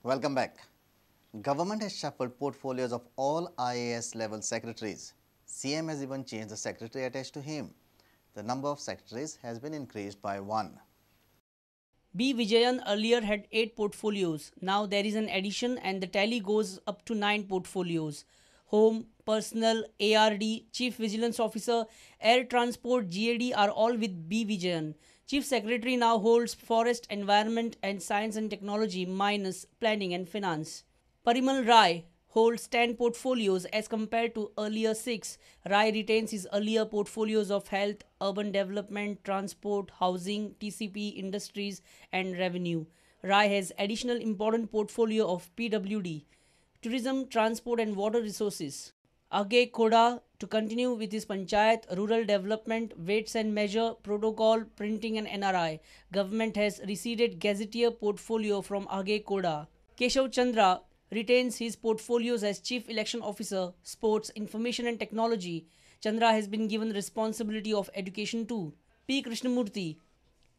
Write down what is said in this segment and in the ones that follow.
Welcome back. Government has shuffled portfolios of all IAS level secretaries. CM has even changed the secretary attached to him. The number of secretaries has been increased by 1. B. Vijayan earlier had 8 portfolios. Now there is an addition and the tally goes up to 9 portfolios. Home, Personal, ARD, Chief Vigilance Officer, Air Transport, GAD are all with B. Vijayan. Chief Secretary now holds Forest, Environment and Science and Technology minus Planning and Finance. Parimal Rai holds 10 portfolios as compared to earlier 6. Rai retains his earlier portfolios of Health, Urban Development, Transport, Housing, TCP, Industries and Revenue. Rai has additional important portfolio of PWD, Tourism, Transport and Water Resources. Age Koda to continue with his Panchayat, Rural Development, Weights and Measure, Protocol, Printing and NRI. Government has receded Gazetteer portfolio from Age Koda. Keshav Chandra retains his portfolios as Chief Election Officer, Sports, Information and Technology. Chandra has been given responsibility of education too. P. Krishnamurthy.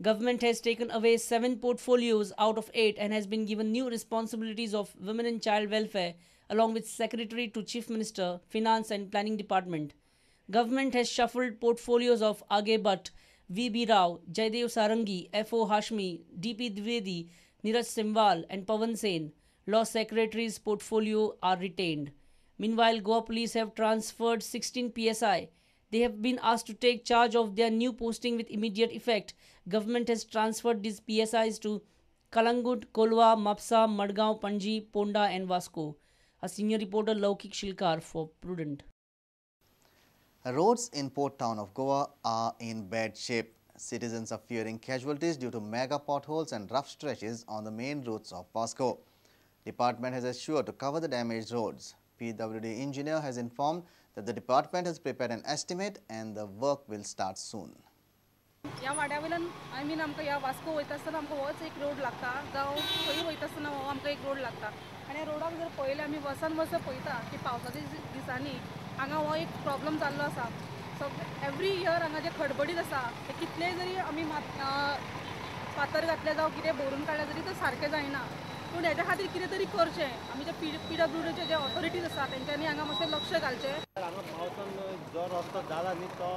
Government has taken away 7 portfolios out of 8 and has been given new responsibilities of Women and Child Welfare along with Secretary to Chief Minister, Finance and Planning Department. Government has shuffled portfolios of Age Bhatt, V.B. Rao, Jaidev Sarangi, F.O. Hashmi, D.P. Dwivedi, Niraj Simwal and Pawan Sen. Law Secretary's portfolio are retained. Meanwhile, Goa Police have transferred 16 PSI. They have been asked to take charge of their new posting with immediate effect. Government has transferred these PSIs to Kalangut, Kolwa, Mapsa, Madgaon, Panji, Ponda and Vasco. A senior reporter Laukik Shilkar for Prudent. Roads in port town of Goa are in bad shape. Citizens are fearing casualties due to mega potholes and rough stretches on the main routes of Vasco. Department has assured to cover the damaged roads. PWD engineer has informed that the department has prepared an estimate and the work will start soon. या वाड्यावयल्यान आमकां ह्या Vasco वयता आसतना आमकां होच एक road लागता जावं खंय वयता आसतना हो आमकां एक रोड लागता आनी रोडाक जर पळयलें आमी वर्सान वर्स पळयता की पावसाच्या दिसांनी हांगा हो एक प्रॉब्लम जाल्लो आसा. सो एवरी इयर हांगा जे खडबडीत आसा ते कितलेय जरी आमी फातर घातले जावं कितें भरून काडलें जरी तें सारकें जायना. पूण हेच्या खातीर कितें तरी करचें. आमी जे PWDचे जे ऑथॉरिटीज आसा तेंच्यांनी हांगा मातशें लक्ष घालचें. हांगा पावसान जो रस्तो जाला न्ही तो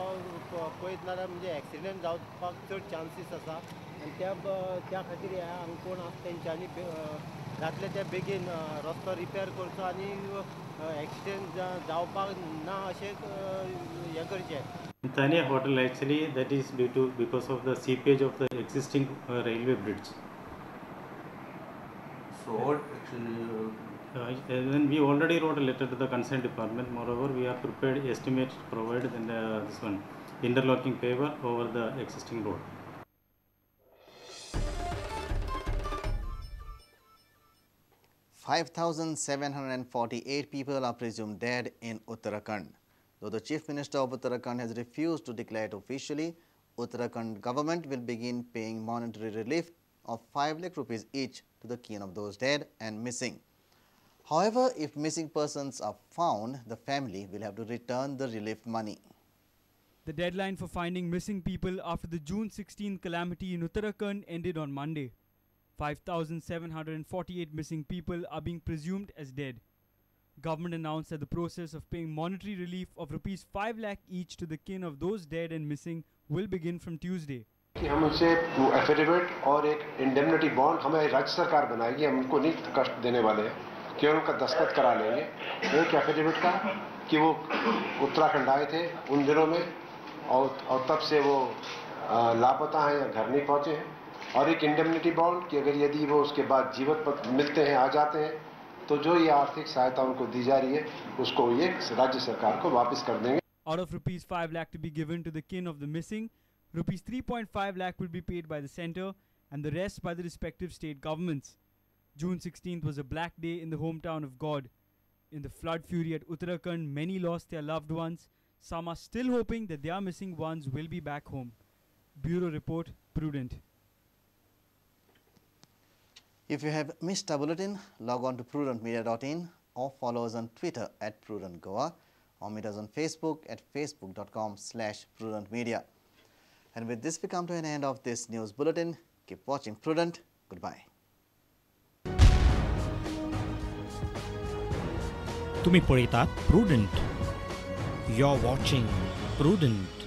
पळयत जाल्यार म्हणजे एक्सिडेंट जावपाक चड चान्सीस आसा आनी त्या खातीर हांगा कोण आसा तेंच्यांनी जातले ते बेगीन रस्तो रिपेर करचो आनी एक्सिडेंट जावपाक ना अशें हें करचें. Tanya Hotel actually that is because of the seepage of the existing railway bridge. So what actually? Then we already wrote a letter to the concerned department. Moreover, we are prepared estimate to provide this one interlocking paver over the existing road. $5,748 people are presumed dead in Uttarakhand. Though the Chief Minister of Uttarakhand has refused to declare it officially, Uttarakhand government will begin paying monetary relief of 5 lakh rupees each to the kin of those dead and missing. However, if missing persons are found, the family will have to return the relief money. The deadline for finding missing people after the June 16 calamity in Uttarakhand ended on Monday. 5,748 missing people are being presumed as dead. Government announced that the process of paying monetary relief of rupees 5 lakh each to the kin of those dead and missing will begin from Tuesday. हम उनसे affidavit और एक indemnity bond हमें राज्य सरकार बनाएगी. हम उनको नहीं कष्ट देने वाले हैं कि उनका दस्तखत करा लेंगे एक एफिडेविट का कि वो उत्तराखंड आए थे उन दिनों में और तब से वो लापता हैं या घर नहीं पहुंचे हैं, और एक इंडेमनिटी बॉन्ड कि अगर यदि वो उसके बाद जीवित मिलते हैं, आ जाते हैं, तो जो ये आर्थिक सहायता उनको दी जा रही है उसको ये राज्य सरकार को वापस कर देंगे. Out of rupees 5 lakh to be given to the kin of the missing, rupees 3.5 lakh will be paid by the centre and the rest by the respective state governments. June 16th was a black day in the hometown of God. In the flood fury at Uttarakhand, many lost their loved ones. Some are still hoping that their missing ones will be back home. Bureau Report, Prudent. If you have missed a bulletin, log on to prudentmedia.in or follow us on Twitter at Prudent Goa or meet us on Facebook at facebook.com/prudentmedia. And with this, we come to an end of this news bulletin. Keep watching Prudent. Goodbye. तुम्ही पळयतात prudent. You're watching Prudent.